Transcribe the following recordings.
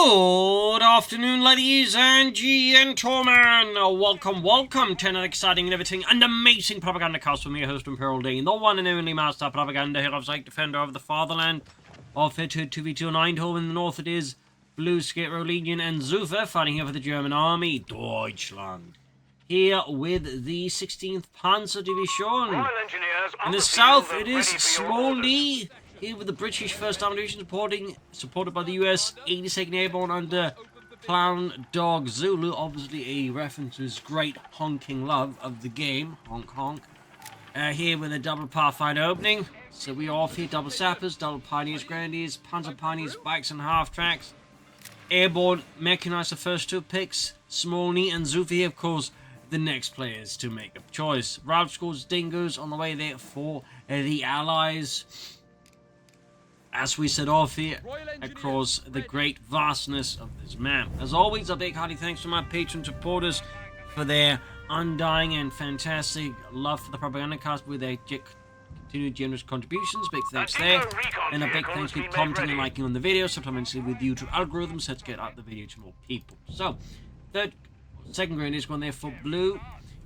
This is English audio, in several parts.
Good afternoon, ladies and gentlemen. Welcome to another exciting and everything and amazing Propagandacast with me, your host Imperial Dean, the one and only master of propaganda, here of Zyke, defender of the fatherland, of it 2v2 in Eindhoven. In the north it is BlueS, Legion, and Xufe fighting here for the German army, Deutschland. Here with the 16th Panzer Division. In the south it is SmallNhii. Here with the British 1st Armored Division supported by the US 82nd Airborne under Clown Dog Zulu. Obviously a reference to his great honking love of the game. Honk honk. Here with a double Pathfinder opening. So we are off here, double Sappers, double Pioneers, Grenadiers, Panzer Pioneers, Bikes and half tracks. Airborne, Mechanized the first two picks. SmallNhii and Xufe here, of course, the next players to make a choice. Route scores, Dingoes on the way there for the Allies. As we set off here across the great vastness of this map. As always, a big hearty thanks to my patron supporters for their undying and fantastic love for the Propagandacast with their continued generous contributions. Big thanks there. And a big thanks to commenting and liking on the video, supplementally with YouTube algorithms to get out the video to more people. So, second Grenadiers going there for Blue.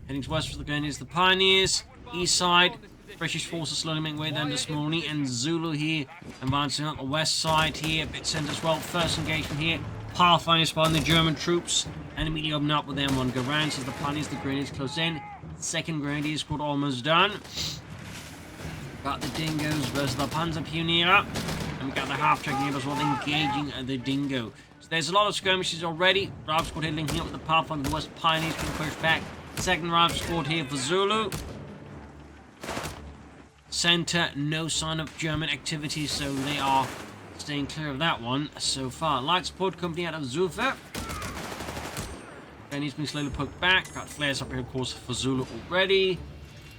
Heading west for the Grenadiers, the Pioneers. East side. British forces slowly making way down to SmallNhii and Zulu here, advancing up the west side here, a bit sent as well. First engagement here, Pathfinder spotting the German troops, and immediately open up with them. One go round, so the Pioneers, the Grenadiers close in. Second Grenadier squad almost done. Got the Dingoes versus the Panzer Pioneer, and we got the half-track here as well, engaging the Dingo. So there's a lot of skirmishes already. Rival squad here linking up with the Pathfinder, the West Pioneers can push back. Second rival squad here for Zulu. Center, no sign of German activity, so they are staying clear of that one so far. Light support company out of Xufe. Then he's been slowly poked back. Got flares up here, of course, for Zulu already.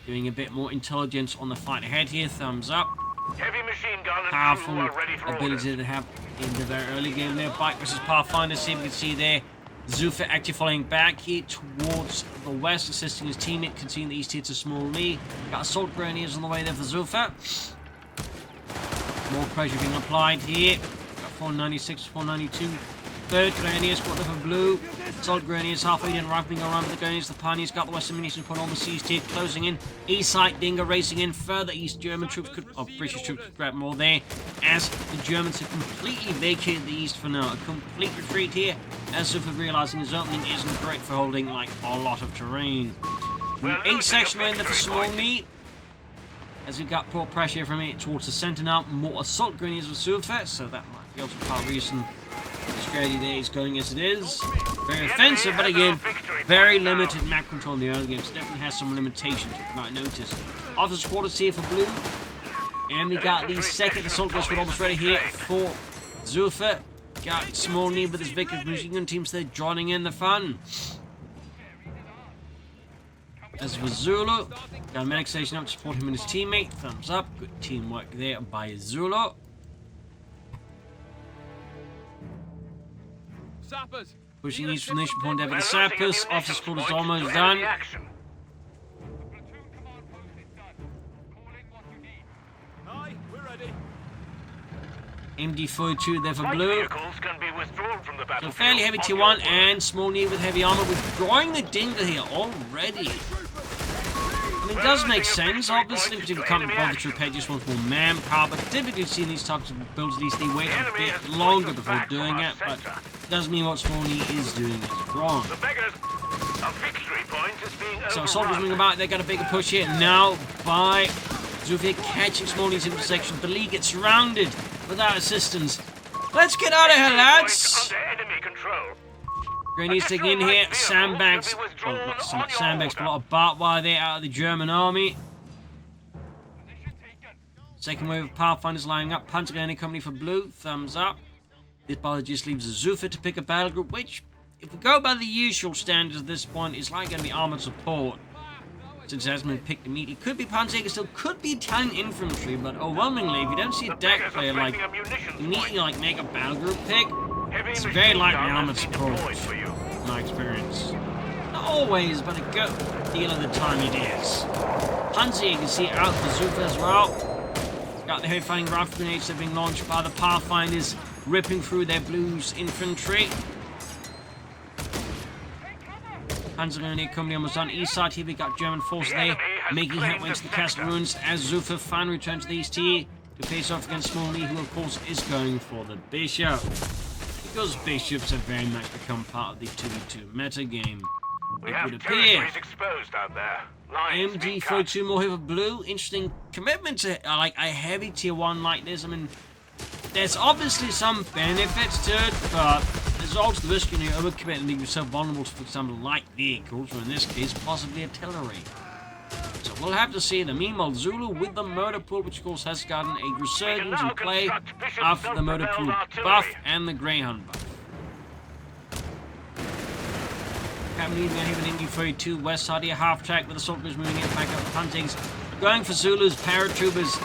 Doing a bit more intelligence on the fight ahead here. Thumbs up. Heavy machine gun and powerful ability orders. To have in the very early game there. Bike versus Pathfinder. See if we can see there. Xufe actually falling back here towards the west, assisting his teammate, conceding the east here to SmallNhii. Got assault grenadiers on the way there for Xufe. More pressure being applied here. Got 496, 492. Third grenadiers got there for Blue. Assault grenadiers halfway in, wrapping around with the grenadiers. The Pioneers got the western munition put on the seas here, closing in. East side, Dingo racing in further east. German troops British troops could grab more there, as the Germans have completely vacated the east for now. A complete retreat here, as Xufe realizing his opening isn't great for holding like a lot of terrain. Eight section in there for SmallNhii, as we got poor pressure from it towards the center now. More assault grenadiers with Xufe, so that might be also part of the reason the strategy there is going as it is. Very offensive, but again, very limited map control in the early games. Definitely has some limitations, you might notice. Officer quarters here for Blue. And we got the second assault squad almost ready here for Xufe. Got SmallNhii with his Vickers machine gun teams there joining in the fun. As for Zulu, got a medic station up to support him and his teammate. Thumbs up. Good teamwork there by Zulu. Sappers. Pushing east from the mission point there for the Sappers. Officer squad is almost done. Aye, we're ready. MD-42 there for Blue. Vehicles can be withdrawn from the So battlefield fairly heavy on T1 your and SmallNhii with heavy armor, withdrawing the Dingo here already. I mean, it does make sense, obviously, because if you can't bother to repair just wants more manpower, but typically you've seen these types of builds, at least they wait a bit longer before doing it, but it doesn't mean what SmallNhii is doing is wrong. The beggars. A victory point is being So overrun. soldiers moving about, they got a bigger push here now by Xufe catching SmallNhii's intersection. The league gets surrounded without assistance. Let's get out of here, lads! Under enemy control. Grenadiers taking in here, sandbags, well, not so much sandbags, but a lot of barbed wire there out of the German army. Second wave of Pathfinders lining up, Panther Grenadier Company for Blue, thumbs up. This bother just leaves Xufe to pick a battle group, which, if we go by the usual standards at this point, is like going to be Armoured Support. Since it hasn't been picked immediately. Could be Panther, still could be Italian infantry, but overwhelmingly, if you don't see a DAK player like immediately like make a battle group pick, it's very likely Armoured Support, in my experience. Not always, but a good deal of the time it is. Panther, you can see out for Xufe as well. Got the heavy fighting rifle grenades that have been launched by the Pathfinders. ripping through their BlueS infantry. Panzer Grenadier Company almost on east side here. We got German forces there making headway to the castle ruins as Xufe finally returns to the east here to face off against SmallNhii, who of course is going for the bishop. Because bishops have very much become part of the 2v2 meta game. We It have would appear. territories exposed out there. Lines being cut. MG42 more here for blue. Interesting commitment to like a heavy tier 1 like this. I mean, there's obviously some benefits to it, but there's also the risk in your overcommit and leave yourself vulnerable to, for example, light vehicles, or in this case, possibly artillery. So we'll have to see. The meanwhile, Zulu with the motor pool, which of course has gotten a resurgence in play after the motor pool buff and the Greyhound buff. Captain we have an MG42 west side here, half track with the soldiers moving it back up the puntings. Going for Zulu's paratroopers,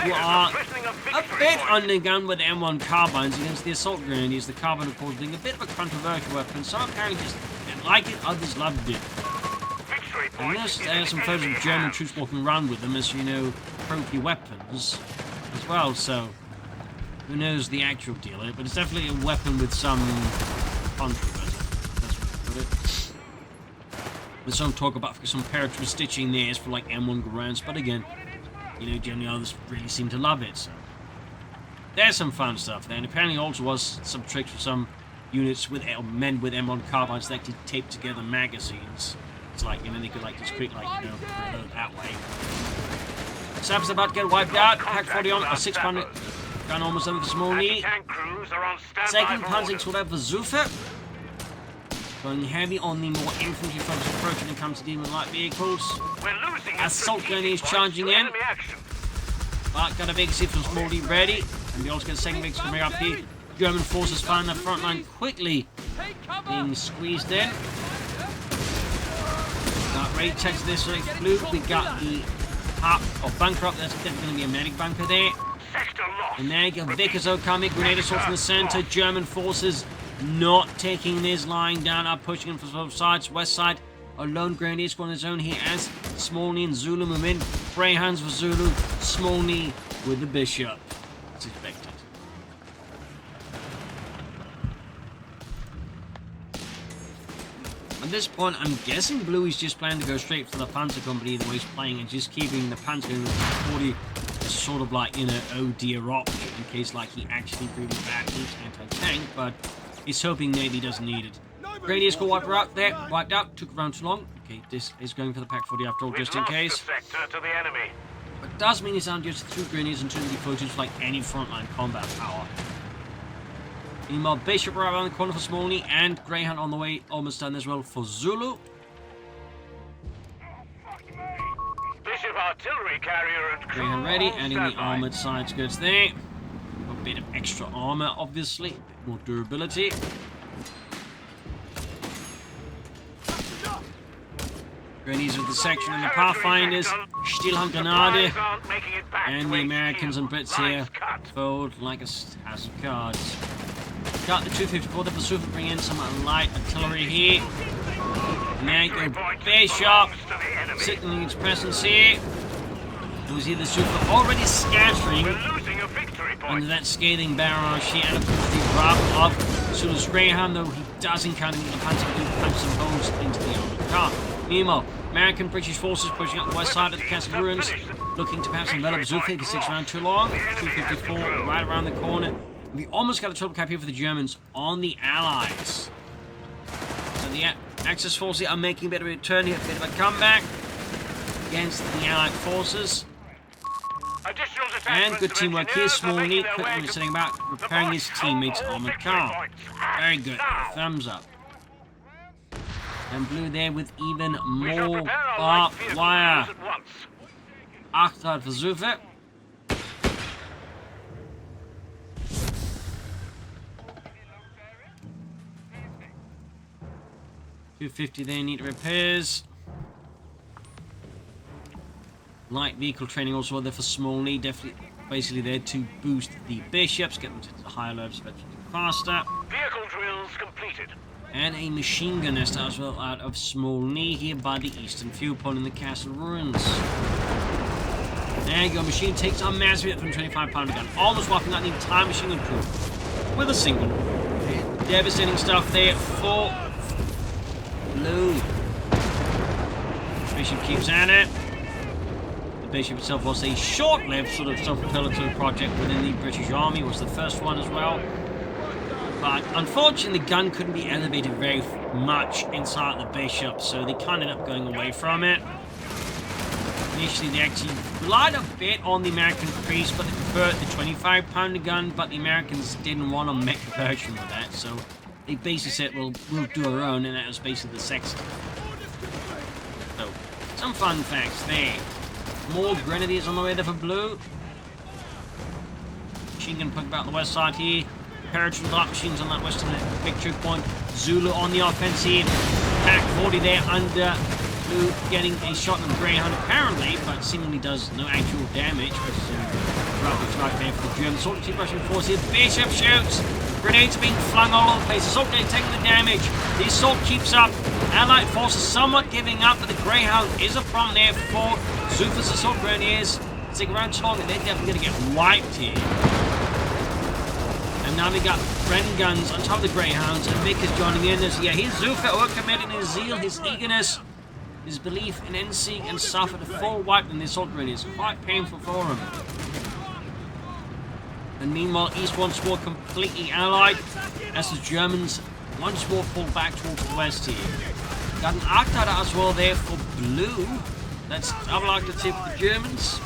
who are a bit undergunned with M1 carbines against the assault grenadiers. The carbine, of course, being a bit of a controversial weapon. Some apparently just didn't like it, others loved it. And there's some photos of German troops walking around with them as, you know, trophy weapons as well, so who knows the actual deal, but it's definitely a weapon with some controversy. That's what I put it. There's some talk about some paratrooper stitching theirs for like M1 Garands, but again, you know, generally others really seem to love it, so there's some fun stuff there. And apparently also was some tricks for some units with men with M1 carbines that actually tape together magazines. It's like, you know, they could like just quick, like, you know, reload that way. Sab's about to get wiped out. Pack 40 on, a 6-pound gun almost done for SmallNhii. Second punching sort out for Xufe. Going heavy on the more infantry focused approach when it comes to dealing with light vehicles. Assault grenadiers charging in. But got a big seat from SmallNhii ready. And we also get a second big coming up here. German forces find the front line quickly being squeezed in. Got raid checks this way, blue. We got the bunker up. That's definitely going to be a medic bunker there. And there you go, Vickers Okami, grenade assault from the center. German forces not taking this line down, are pushing in from both sides. West side, a lone grenadier squad on his own here as SmallNhii and Zulu move in. Greyhounds for Zulu, SmallNhii with the bishop. It's expected. At this point, I'm guessing Blue is just planning to go straight for the Panther company the way he's playing and just keeping the Panther going with 40 as sort of like, you know, oh dear option in case like he actually really badly anti-tank, but he's hoping maybe he doesn't need it. Grenadiers got wiped out, took around too long. Okay, this is going for the Pack 40 after all, just in case. But it does mean he's down just 2 grenadiers and 2 defocers for like any frontline combat power. Meanwhile, Bishop right around the corner for SmallNhii and Greyhound on the way, almost done as well for Zulu. Bishop artillery carrier and crew Greyhound ready, all adding the standby. armored sides goods there. A bit of extra armor, obviously, a bit more durability. Grenadiers with the section and the Pathfinders, Stilhandgranade, and the Americans and Brits here fold like a house of cards. Got the 254 there for Xufe, bring in some light artillery here. And there you go, Bishop, signaling its presence here. And we see the Xufe already scattering under that scathing barrage here, and of course the drop of Zulu's Greyhound, though he does encounter the Panther blue punch some holes into the armored car. Meanwhile, American British forces pushing up the west side of the castle ruins, looking to perhaps envelop Xufe if he sticks around too long. 254 right around the corner. We almost got a triple cap here for the Germans on the Allies. So the Axis forces are making a bit of a return here, a bit of a comeback against the Allied forces. And good teamwork here, SmallNhii quickly setting about repairing his teammates' armored car. Very good, thumbs up. And Blue there with even more barbed wire. Achterhalt for Xufe. .250 there, need repairs. Light vehicle training also there for SmallNhii, definitely basically there to boost the bishops, get them to the higher levels faster. Vehicle drills completed. And a machine gun nest as well out of SmallNhii here by the eastern fuel point in the castle ruins. There you go, machine takes a massive hit from 25-pounder gun, almost wiping out the entire machine gun crew. with a single. Devastating stuff there for Blue. Bishop keeps at it. The Bishop itself was a short-lived sort of self-propellatory project within the British Army. It was the first one as well. But unfortunately, the gun couldn't be elevated very much inside the Bishop, so they kind of ended up going away from it. Initially, they actually relied a bit on the American Priest, but they preferred the 25-pounder gun, but the Americans didn't want to make a version of that, so they basically said, well, we'll do our own, and that was basically the Sexton. So, some fun facts there. More Grenadiers on the way there for Blue. Machine gun put about the west side here. Paratroop light machines on that western picture point. Zulu on the offensive. Pack 40 there under Blue, getting a shot on the Greyhound apparently, but seemingly does no actual damage, which is right there for the German Assault Team Russian force here. Bishop shoots. Grenades are being flung all over the place. Assault Grenade taking the damage. The assault keeps up. Allied forces somewhat giving up, but the Greyhound is a problem there for Xufe's Assault Grenadiers. Stick around too long and they're definitely going to get wiped here. And now we got Bren guns on top of the Greyhounds, and Vic is joining in as here's Xufe overcommitted in his zeal, his eagerness, his belief in NC, and suffered a full wipe in the Assault Grenadiers. Quite painful for him. And meanwhile, East once more completely allied as the Germans once more pull back towards the west here. Got an Arctic as well there for Blue. That's double Arctic for the Germans.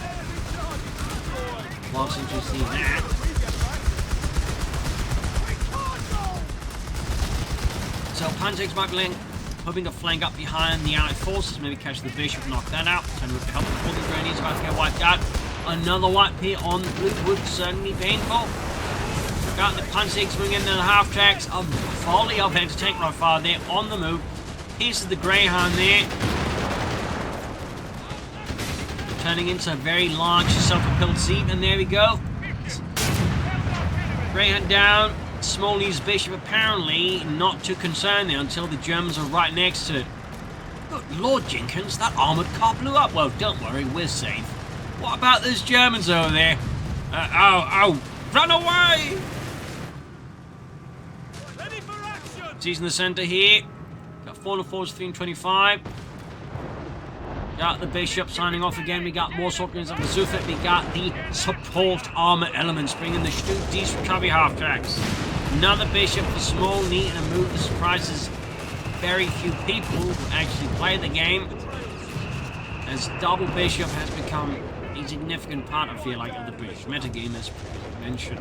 Whilst interesting that. So Panther might be hoping to flank up behind the Allied forces, maybe catch the Bishop, knock that out. Turn with the help of the Grenadiers about to get wiped out. Another wipe here on Blue would certainly be painful. Got the Panzers moving into the half tracks. A volley of anti-tank rifle fire there on the move. Here's the Greyhound there. Turning into a very large self-propelled seat, and there we go. Greyhound down. SmallNhii's Bishop apparently not too concerned there until the Germans are right next to it. Good Lord, Jenkins, that armoured car blew up. Well, don't worry, we're safe. What about those Germans over there? Run away! Ready for action! He's in the centre here. Got 4 forwards, 3 and 25. Got the Bishop signing off again. We got more assault grenades up the Xufe. We got the support armour elements bringing the Studies recovery half tracks. Another Bishop for SmallNhii and a move that surprises very few people who actually play the game, as double Bishop has become a significant part, I feel like, of the British metagame, as mentioned.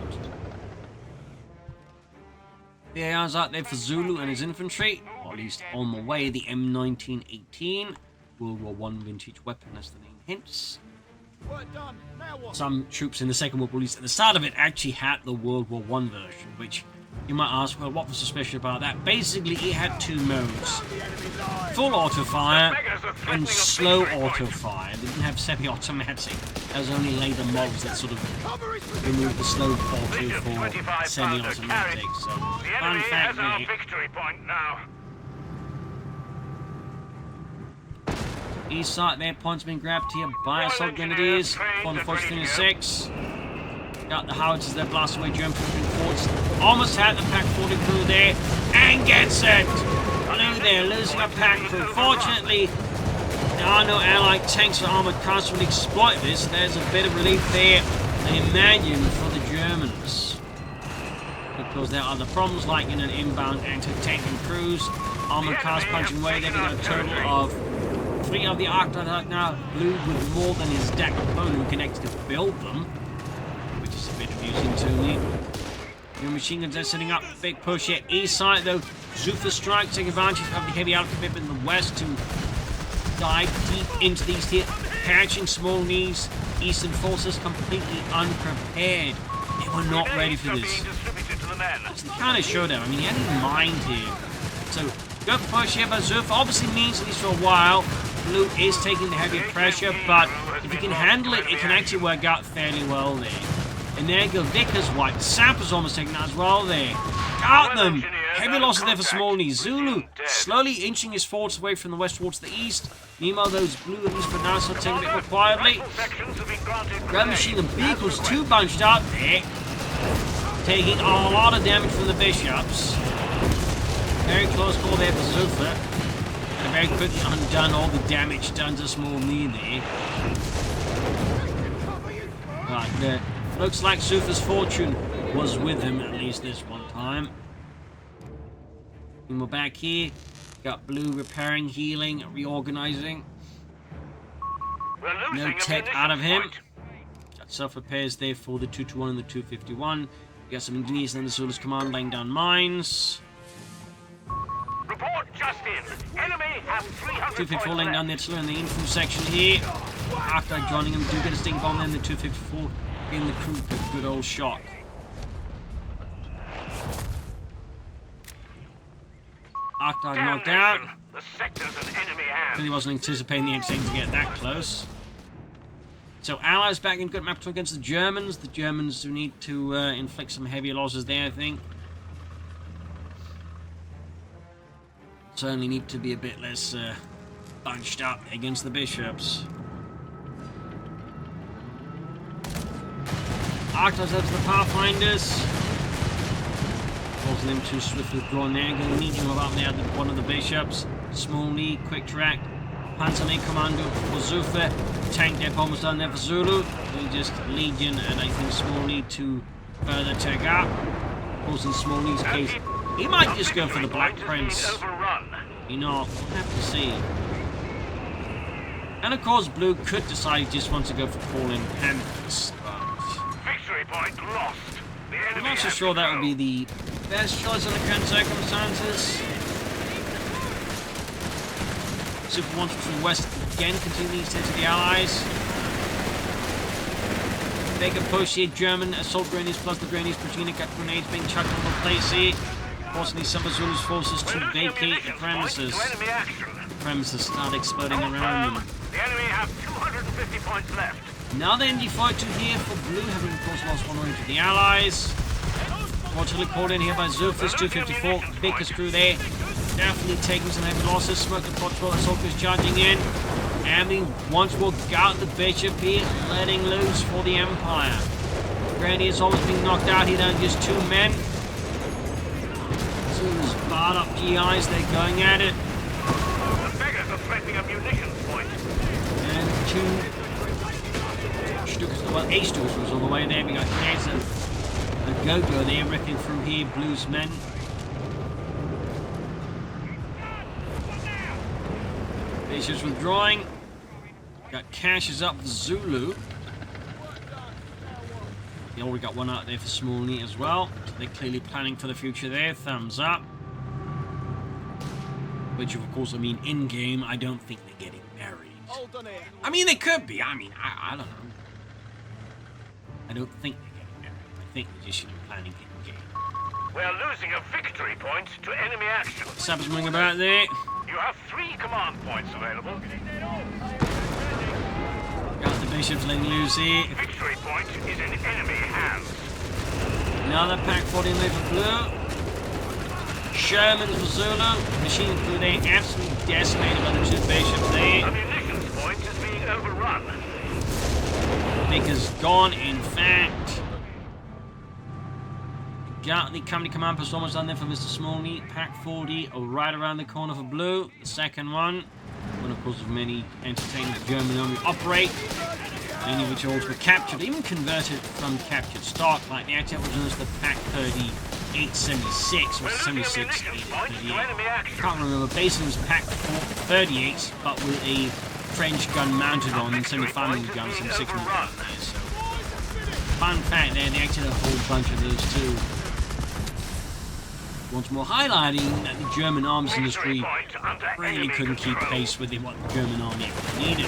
The AR's out there for Zulu and his infantry, or at least on the way, the M1918, World War I vintage weapon, as the name hints. Work done. Now what? Some troops in the Second World War, at least at the start of it, actually had the World War I version, which you might ask, well, what was so special about that? Basically, it had two modes. Full auto-fire and slow auto-fire. They didn't have semi-automatic. There was only later mods that sort of removed the slow auto for semi-automatic. So, fun fact there. Victory point now. East side there, points being grabbed here by Assault Grenadiers. 4 forwards, 3 and 6. Got the howitzers there, blast away German forwards. Almost had the Pack 40 crew there, and gets it! I know they're losing a Pack crew. Fortunately, there are no Allied tanks or armoured cars to really exploit this. There's a bit of relief there, I imagine, for the Germans. Because there are other problems like in an inbound anti-tank and crews. Armoured cars punching away. There we got a total of 3 of the Arctic now. Blue with more than his DAK opponent who can actually build them, which is a bit amusing to me. Your machine guns are setting up. Big push here. East side though. Xufe strike, taking advantage of the heavy outfit in the west to dive deep into these here, catching SmallNhii's eastern forces completely unprepared. They were not ready for this. It's the kind of showdown. I mean, he had in mind here. So, good push here by Xufe. Obviously means at least for a while, Blue is taking the heavier pressure, but if you can handle it, it can actually work out fairly well there. And there you go, Vickers wiped. Sappers almost taken out as well there. Got them! Heavy losses there for SmallNhii. Zulu slowly inching his forwards away from the west towards the east. Meanwhile, those Blue, at least for now, start taking a bit more quietly. Grand machine and vehicles, 2 bunched out there. taking a lot of damage from the bishops. Very close call there for Xufe. And very quickly undone all the damage done to SmallNhii there. But looks like Xufe's fortune was with him at least this one time. And we're back here. Got Blue repairing, healing, reorganizing. No tech out of him. Got self-repairs there for the 221 and the 251. We got some engineers in the Zulu's command laying down mines. Report just in. Enemy have 300 254 laying down the artillery in the info section here. After joining him, do get a sting bomb then the 254 in the crew. Good old shot. Arctide knocked out. The sector's an enemy hand. Really wasn't anticipating the X-Wing to get that close. So Allies back in good map against the Germans. The Germans do need to inflict some heavy losses there, I think. Certainly need to be a bit less bunched up against the bishops. Arctides out to the Pathfinders. Causing them to swiftly withdraw now. Going to need him about there, one of the bishops. SmallNhii, quick track. Panther commando for Xufe. Tank depot almost done there for Zulu. We just Legion and I think SmallNhii to further take up. Of course, in SmallNhii's case, he might just go for the Black Prince. You know, we'll have to see. And of course, Blue could decide he just wants to go for falling Panthers. Victory point lost. I'm not so sure that would be the best choice under current circumstances. Super wants to the west again, continue to the Allies. Bigger push here, German assault grenades plus the grenades, Pagina got grenades being chucked on the place here. Forcing some of Zulu's forces to vacate the premises. The premises start exploding around them. The enemy have 250 points left. Now then, D42 here for Blue, having of course lost one range to the Allies. Mortally called in here by Xufe's 254. Biggest crew there. Definitely taking some heavy losses. Smoke the Portugal assault is charging in. And we once more got the bishop here, letting loose for the Empire. Grenadiers almost being knocked out here, down just 2 men. Zulu's barred up GIs, they're going at it. The beggars are threatening a munitions point. And 2 Stukas, well, a Stukas was on the way there. We got Kaiser, a go-go there, ripping through here, Blue's men. Bishops withdrawing. Got Caches up for Zulu. They already got one out there for SmallNhii as well. So they're clearly planning for the future there. Thumbs up. Which, of course, I mean, in-game, I don't think they're getting married. I mean, they could be. I mean, I don't know. I don't think they're getting married. I think they're just planning in-game. We're losing a victory point to enemy action. Sappers moving about there. You have 3 command points available. Got the bishops letting loose here. Victory point is in enemy hands. Another pack 40 there for Blue. Shermans for Zulu. Machine crew there absolutely decimated by the 2 bishops there. A munitions point is being overrun. Baker's gone, in fact. Got the company command post almost done there for Mr. SmallNhii. Pack 40 right around the corner for Blue. The second one. One, of course, of many entertaining the German army operate. Many of which also were captured, even converted from captured stock, like the active was the Pack 3876 or 76 838. Can't remember. Basically, it was Pack 38, but with a French gun mounted on and 75 mm guns and 6 mm. So, fun fact there, they actually had a whole bunch of those too. Once more highlighting that the German arms industry really couldn't keep pace with what the German army needed.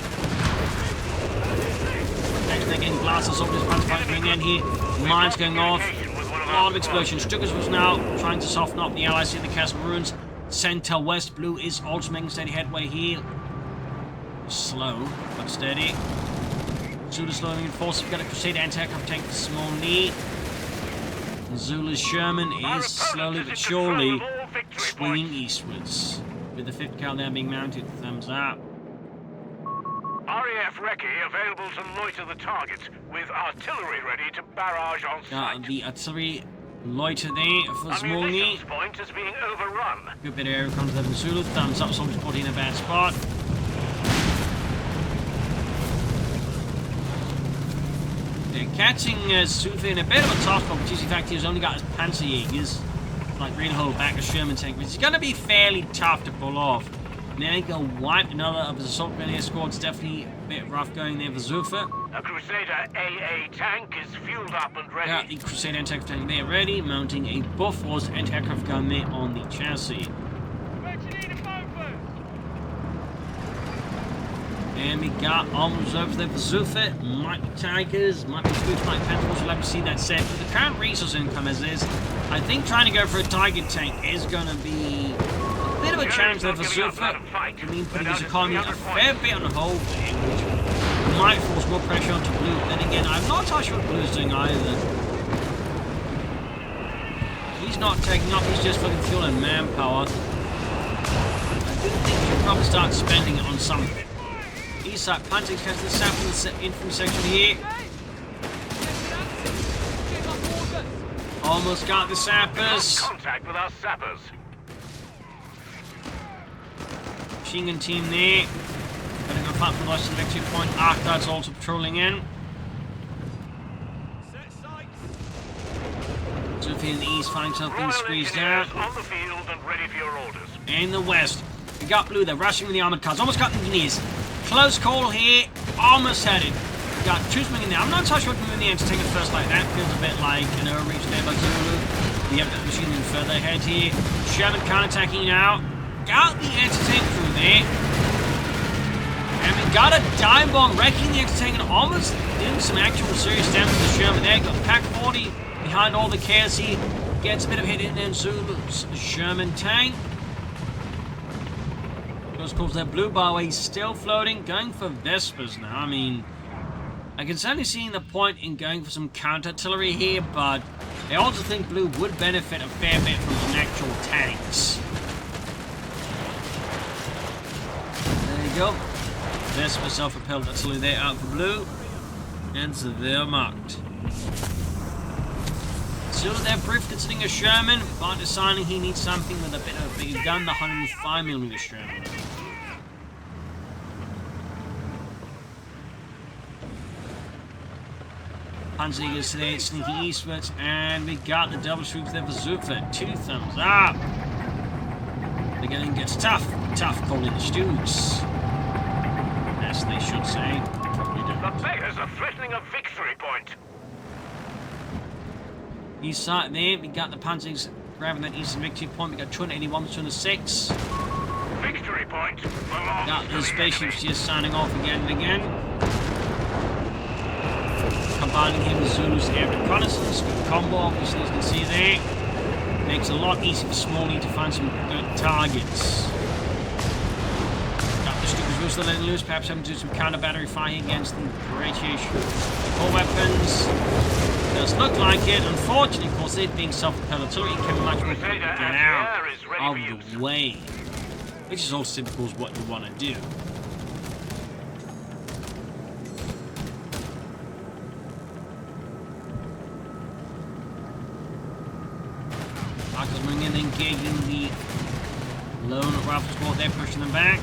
Next they're getting glasses off this punch going in here. Mines going off. A lot of explosions. Stukas was now trying to soften up the Allies in the Castle Ruins. Center West Blue is also making steady headway here. Slow, but steady. Zulu slowing in force. We've got a Crusader anti-aircraft tank for SmallNhii. Zulu's Sherman is slowly but surely swinging eastwards. With the 5th cal there being mounted, thumbs up. RAF Recce available to loiter the target, with artillery ready to barrage on sight. The artillery Loiter there for Our SmallNhii. munitions point is being overrun. Good bit of area comes there from Zulu. Thumbs up, soldiers put in a bad spot. They're catching Xufe in a bit of a tough spot, but the fact he's only got his Panther Jaegers. Like really hold back a Sherman tank, which is going to be fairly tough to pull off. And then go wipe another of his assault grenadier squads. Definitely a bit rough going there for Xufe. A Crusader AA tank is fueled up and ready. Got the Crusader anti-aircraft tank there ready, mounting a Bofors anti-aircraft gun there on the chassis. And we got Armoured Reserves there for Xufe. Might be Tigers, might be Scoots, might be Panthers. We'll have to see that set. But the current resource income as is, I think trying to go for a Tiger tank is going to be a bit of a challenge there for Xufe. I mean, putting his economy a fair bit on hold there, which might force more pressure onto Blue. Then again, I'm not entirely sure what Blue's doing either. He's not taking up, he's just looking fuel and manpower. I do think he should probably start spending it on something. East side, Panther catches the sap in the infantry section here. Almost got the sappers. Contact with our sappers. Machine gun team there. Getting a platform lost to the victory point. Archdard's also patrolling in. Xufe in the east finds himself being squeezed out. On the field and ready for your orders. In the west, we got Blue. They're rushing with the armored cars. Almost got the engineers. Close call here. Almost headed. We got Choosman in there. I'm not entirely sure what to move in the end to take it first like that. Feels a bit like an overreach there by Zulu. We have the machine gun further ahead here. Sherman counterattacking now. Got the anti-tank through there. And we got a dive bomb wrecking the anti-tank and almost doing some actual serious damage to the Sherman there. Got Pack 40 behind all the chaos. He gets a bit of hit in there. Zulu's Sherman tank. Of course, that Blue bar he's still floating, going for Vespers now. I mean, I can certainly see the point in going for some counter-artillery here, but I also think Blue would benefit a fair bit from some actual tanks. There you go. Vesper self-propelled artillery there out for Blue. And so they're marked. Still there, proof considering a Sherman, but deciding he needs something with a bit of a bigger gun, the 105mm Sherman. Panzer Eagles today, sneaking eastwards, and we got the double troops there for Xufe. 2 thumbs up. The game gets tough. Tough calling the Stoots. As they should say. Probably don't. The beggars are threatening a victory point. East side there, we got the Panzers grabbing that eastern victory point. We got 281 to 206. Victory point. Got the spaceships just signing off again and again. Combining him with Zulu's air reconnaissance. Good combo, obviously, as you can see there. Makes it a lot easier for SmallNhii to find some good targets. Got the Stukas Rooster letting loose, perhaps having to do some counter battery fire against the radiation core weapons. Does look like it. Unfortunately, of course, it being self-propelled artillery can be much more quickly get out of the way. Which is also typical of what you want to do. Marcus moving in, engaging the lone rifle squad there, pushing them back.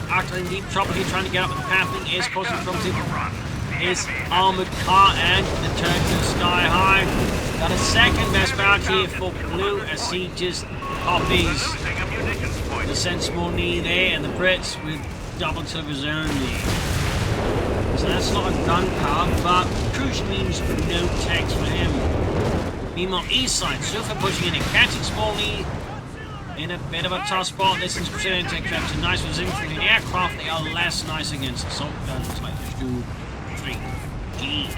Arctic deep trouble here, trying to get up with the pathing. Is causing trouble to his armored car and the turn to sky high. Got a second best bout here for Blue as he just copies the SmallNhii there, and the Brits with double tilters only. So that's not a gun power, but crucial means no tanks for him. Meanwhile, east side, Xufe pushing in and catching SmallNhii in a bit of a tough spot. This is Crusader tank capture. Nice with infantry and aircraft. They are less nice against assault guns like the Xufe 3G.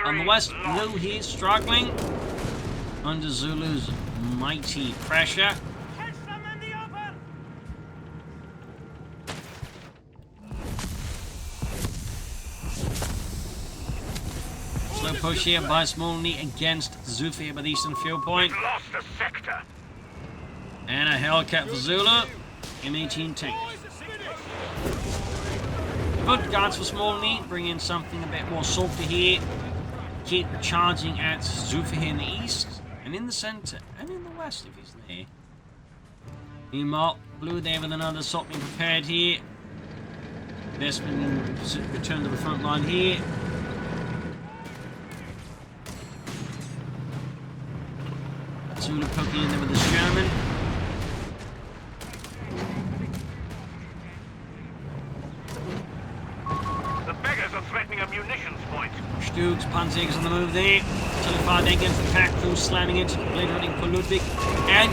On the west, Blue here struggling under Zulu's mighty pressure. Slow push here by SmallNhii against Xufe by the eastern field point. Lost a sector. And a Hellcat for Zulu. M18 tank. Good guards for SmallNhii, bring in something a bit more salty here. Keep charging at Xufe here in the east, and in the centre, and in the west if he's there. Meanwhile, Blue there with another assault being prepared here. Desmond return to the front line here. Zulu poking in there with the Sherman. The beggars are threatening a munitions point. Stugs, Panzer's on the move there. Telefied against the pack crew, slamming into the obliterating for Ludwig. And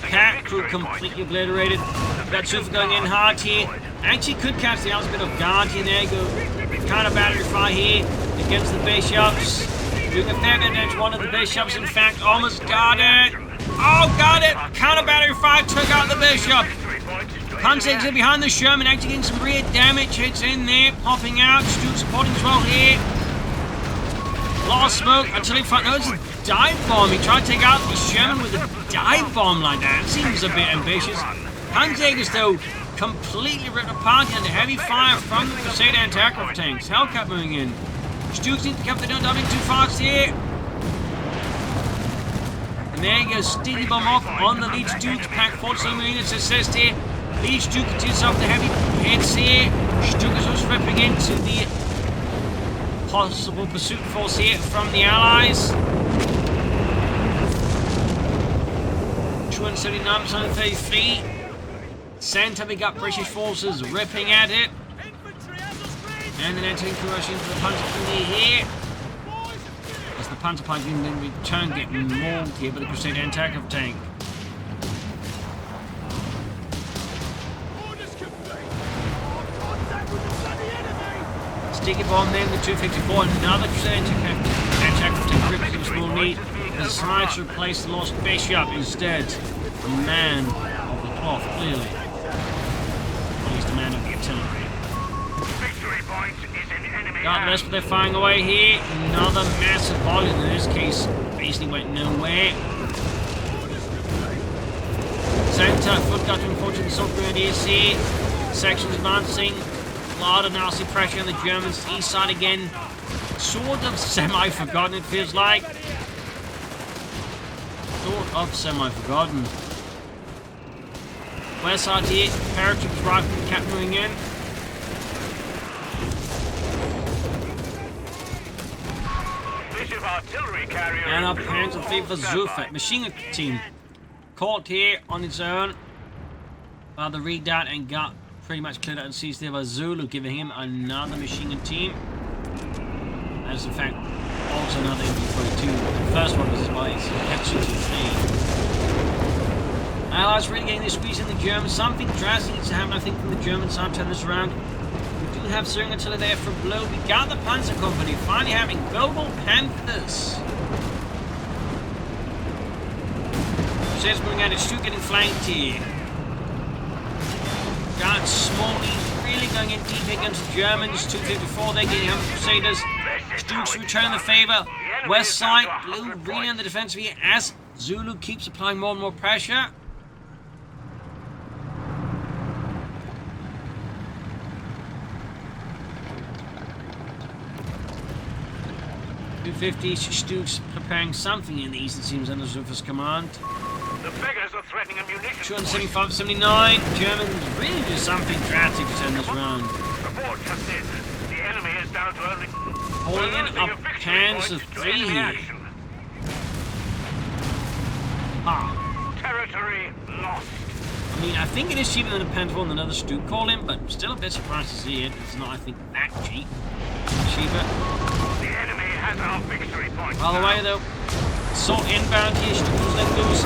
pack crew completely obliterated. Got Xufe going in hard here. Actually could catch the last bit of guard here. There you go. Kind of battery fire here against the bishops. Doing a fair bit against one of the bishops. In fact, almost got it. Oh, got it! Counter battery fire took out the bishop. Panzer's behind the Sherman, actually getting some rear damage. Hits in there, popping out. Stu supporting as well here. A lot of smoke until he found. No, it's a dive bomb. He tried to take out the Sherman with a dive bomb like that. Seems a bit ambitious. Panzer's though completely ripped apart under heavy fire from the Crusader anti-aircraft tanks. Hellcat moving in. Stu's need to cover the don't dumping too fast here. And there you go, sticky bomb off on the lead Stu to pack 47 units assist here. Lead Stu continues off the heavy hits here. Stu is also ripping into the possible pursuit force here from the Allies. 279% of 33. Center, we got British forces ripping at it. And then entering conversion into the Panther here. As the Panther pipe in return getting mauled here by the Crusader anti-aircraft tank. Sticky bomb then with 254. Another Crusader anti-aircraft tank gripping SmallNhii. Decides to replace the lost bishop instead. A man of the cloth, clearly. At least a man of the artillery. Got less, but they're firing away here. Another massive volume. In this case, basically went nowhere. Center, foot got to unfortunately assault grenadiers here. Sections advancing. A lot of nasty pressure on the Germans. East side again. Sort of semi-forgotten, it feels like. Sort of semi-forgotten. West side here. Paratroops rifle cap moving in. And our Panther for Xufe. Machine gun team caught here on its own by the redoubt and got pretty much cleared out and seized there by Zulu, giving him another machine gun team. As in fact, also another MV-42. The first one was his Xufe. Allies really getting this squeeze in the Germans. Something drastic needs to happen, I think, from the German side. Turn this around. We do have Zerg artillery there for Blue. We got the Panzer Company finally having global Panthers. Crusaders moving out, it's Stu getting flanked here. Got SmallNhii really going in deep against the Germans. 254, they're getting 100 Crusaders. Stu's return the favour. West side, Blue really on the defensive here as Zulu keeps applying more and more pressure. Stu's preparing something in the east, it seems, under Xufe's command. The beggars are threatening a munitions 275, 79. Germans really do something drastic to turn this round. Report just in. The enemy is down to only... Holding in up hands of 3 here. Ah. Territory lost. I mean, I think it is cheaper than a Panther and another Stu call him, but still a bit surprised to see it. It's not, I think, that cheap. Cheaper. The enemy has our victory point. By the way, though, assault inbound here. Stu's let loose.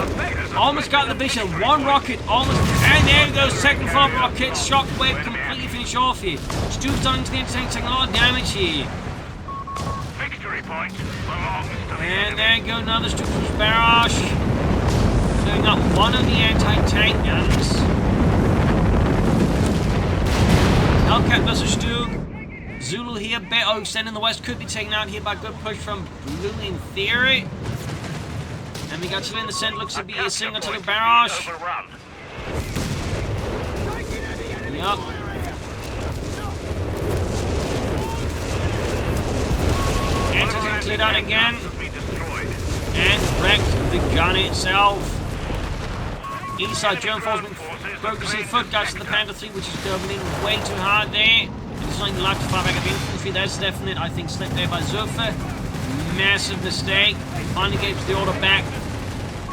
Almost got the bishop. One rocket, almost. And there he goes. Second follow-up rocket. Shockwave completely finish off here. Stu's done to the tank, taking a lot of damage here. Victory point belongs to the And enemy. there you go. Another Stu's barrage. Doing up one of the anti-tank guns. Hellcat versus Stu. Zulu here, Beto extending the west, could be taken out here by a good push from Blue in theory. And we got Chile in the center, looks to be a single to the barrage. Yup. Panthers are cleared out again. And wrecked the gun itself. East side German forces focusing foot guards to the Panther 3, which is going in way too hard there. It's not allowed to fire back at the infantry. That's definite, I think, slip there by Xufe. Massive mistake. Finally gave the order back.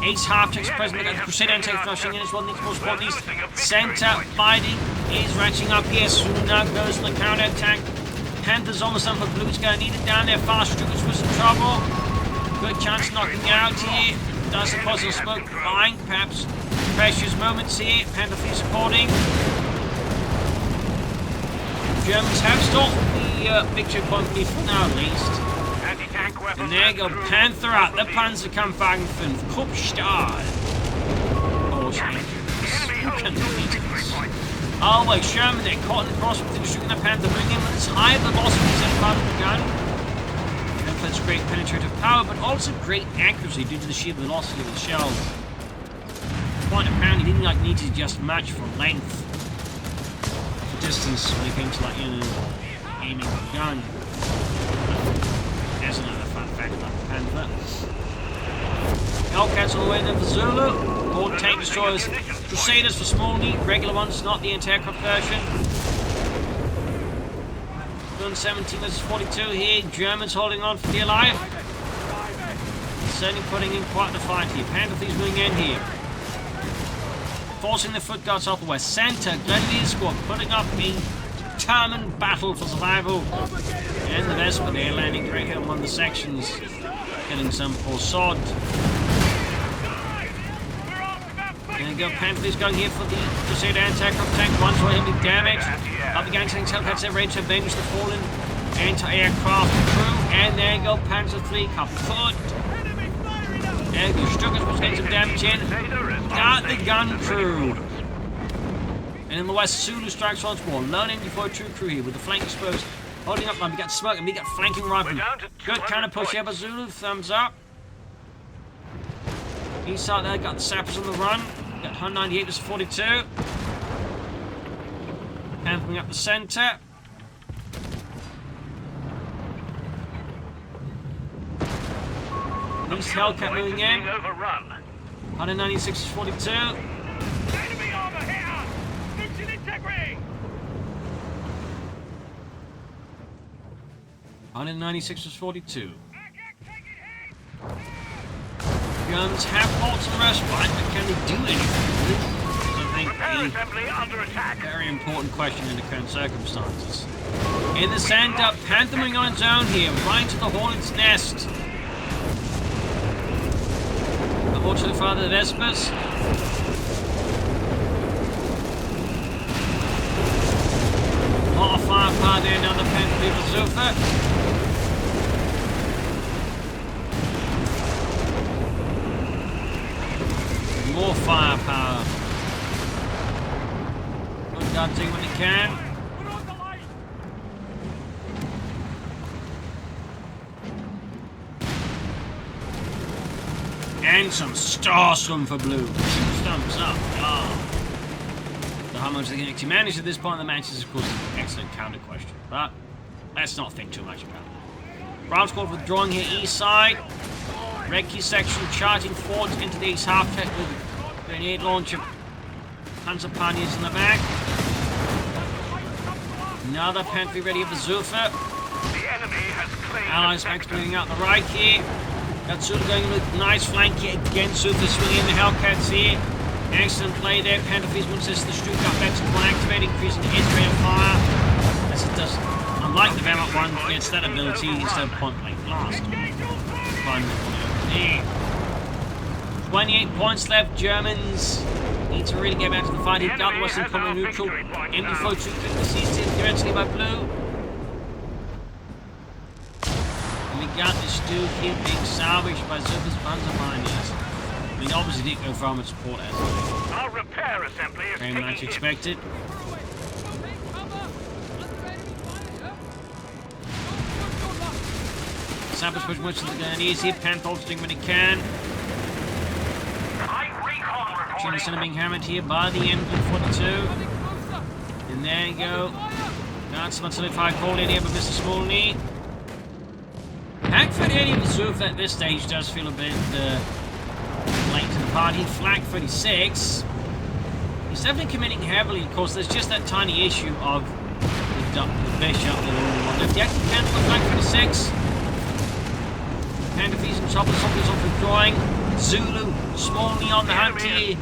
Ace half takes present. The Crusader anti rushing in as well. Needs more support. These center fighting is ratcheting up here. Soon now goes the counter attack. Panther's almost done for BlueS. Gonna need it down there. Fast Strickers with some trouble. Good chance knocking out here. Does a positive smoke behind. Perhaps precious moments here. Panther 3 supporting. Germans have stopped the victory point for now at least. And there you go, Panther out, the Panzerkampfwagen 5, Kruppstahl. Oh wait, Sherman there, caught in the cross with the shooting the Panther, bringing him with its high velocity and part of the gun. That's great penetrative power, but also great accuracy due to the sheer velocity of the shell. Quite apparently didn't need to just match for length. Distance when it came to aiming the gun. There's another fun fact about the Panther. Hellcats on the way then for Zulu. All tank destroyers. Crusaders for SmallNhii. Regular ones, not the anti-aircraft version. Gun 17 versus 42 here. Germans holding on for dear life. Certainly putting in quite the fight here. Panther 3's moving in here. Forcing the foot guards off the west center. Grenadier squad putting up a determined battle for survival. And the Vespa there landing right here on one of the sections, killing some poor sod. There you go, Panther's going here for the Crusader anti-aircraft tank. One's heavily damaged. Up against tanks, Hellcats are ready to avenge the fallen anti-aircraft crew. And there you go, Panzer 3 kaput. There you go, Struckers was getting some damage in. Got the gun crew. And in the west, Zulu strikes once more. Lone enemy for a true crew here with the flank exposed. Holding up line, we got smoke and we got flanking rifle. Good counter push here by Zulu, thumbs up. East side there, got the sappers on the run. Got 198 versus 42. Camping up the center. East Hellcat moving in. 196 versus 42. Enemy armor here! Nuclear integrity! 196 versus 42. Guns have halts and respite, but can they do anything? I think a very important question in the current circumstances. In the center, Panther moving on its own here, right to the Hornet's nest. Abort to the father of the Vespas. A lot of firepower there, now the Panther people Xufe. More firepower. Good God, doing what he can. And some starstorm for Blue. 2 stumps up. Oh. So how much they can actually manage at this point in the match is, of course, an excellent counter question. But let's not think too much about it. Brown squad withdrawing here east side. Red key section charging forward into the east half tech with a grenade launcher. Panzer Paniers in the back. Another Panther ready for Xufe. Allies Max moving out the right here. Got Zulu going with nice flank here again. Xufe swinging the Hellcats here. Excellent play there. Panther Freeze once this the Stuttgart Better one activating, increasing his rate of fire. As it does, unlike the Vermont one, gets that ability instead of point blank blast. 28 points left. Germans need to really get back to the fight. He got the Western Common neutral. MD4 2 quickly seized in eventually by Blue. And we got this Duke here being salvaged by Xufe's Panzer Pioneers. I mean, obviously didn't go for armored support as our repair assembly is very much expected. Sappers push much of the Grenadiers here. Panther doing what he can. China Center being hammered here by the M42. And there you go. Got some solidified call in here by Mr. SmallNhii. Tank 38 of the Xufe at this stage does feel a bit late to the party. Flag 36. He's definitely committing heavily. Of course, there's just that tiny issue of the bishop. The only one left. The active cancel flag 36. Panther and choppers off withdrawing. Zulu, SmallNhii on the hunt here.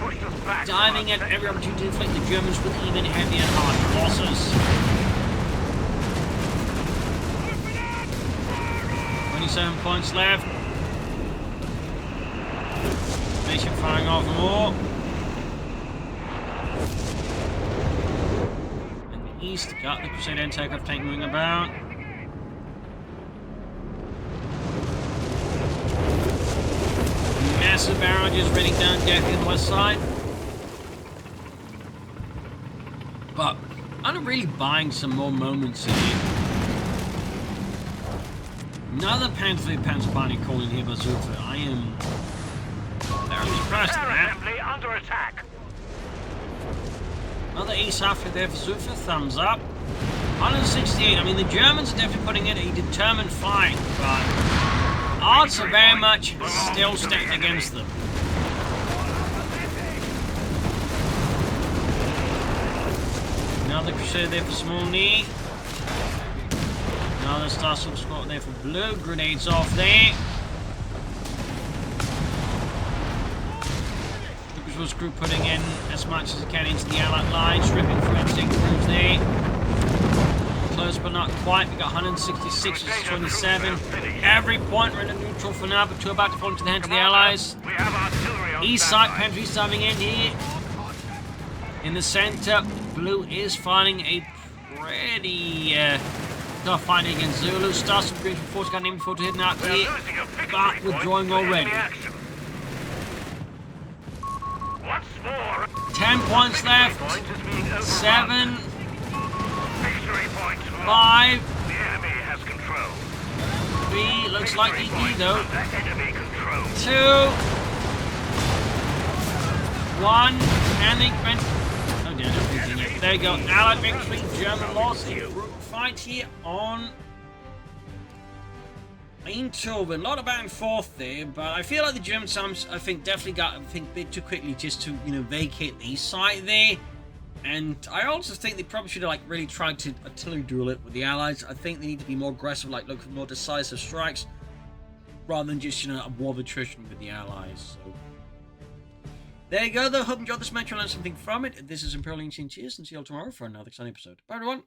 Diving at every opportunity to inflict the Germans with even heavier and harder losses. 27 points left. Bishop firing off more. And the east got the Crusader and takeoff tank moving about. Massive barrages raining down DAK on the west side. But I'm really buying some more moments here. Another Panther party calling here by Xufe. I am very impressed at that. Assembly under attack. Another ace after there for Xufe. Thumbs up. 168. I mean, the Germans are definitely putting in a determined fight, but odds are very much still stacked against them. Another Crusader there for SmallNhii. Another Star Silver squad there for Blue. Grenades off there. Lucas group putting in as much as they can into the Allied line. Stripping through everything through there. Close but not quite. We got 166 versus 27. Every point we're in a neutral for now, but two about to fall into the hands of the Allies. We have artillery on East side, Panther diving in here. In the center, Blue is fighting a pretty tough fight against Zulu. Stars some great force got in before to hit out here, but withdrawing already. Once more. 10 points left. Point is being overrun. 7, Victory point. 5, The enemy has control. 3. Looks like ED though. Under enemy control. 2, 1, and they went. Oh dear, no thinking yet. There you go. Allied victory, German loss. A group fight here on Eindhoven. A lot of back and forth there, but I feel like the Germans, I think, definitely got a bit too quickly just to, vacate the east side there. And I also think they probably should have really tried to artillery duel it with the Allies. I think they need to be more aggressive, look for more decisive strikes, rather than just a war of attrition with the Allies. So there you go, though. Hope you enjoyed this match. I learned something from it. This is Imperial Cheers, and see you all tomorrow for another exciting episode. Bye, everyone.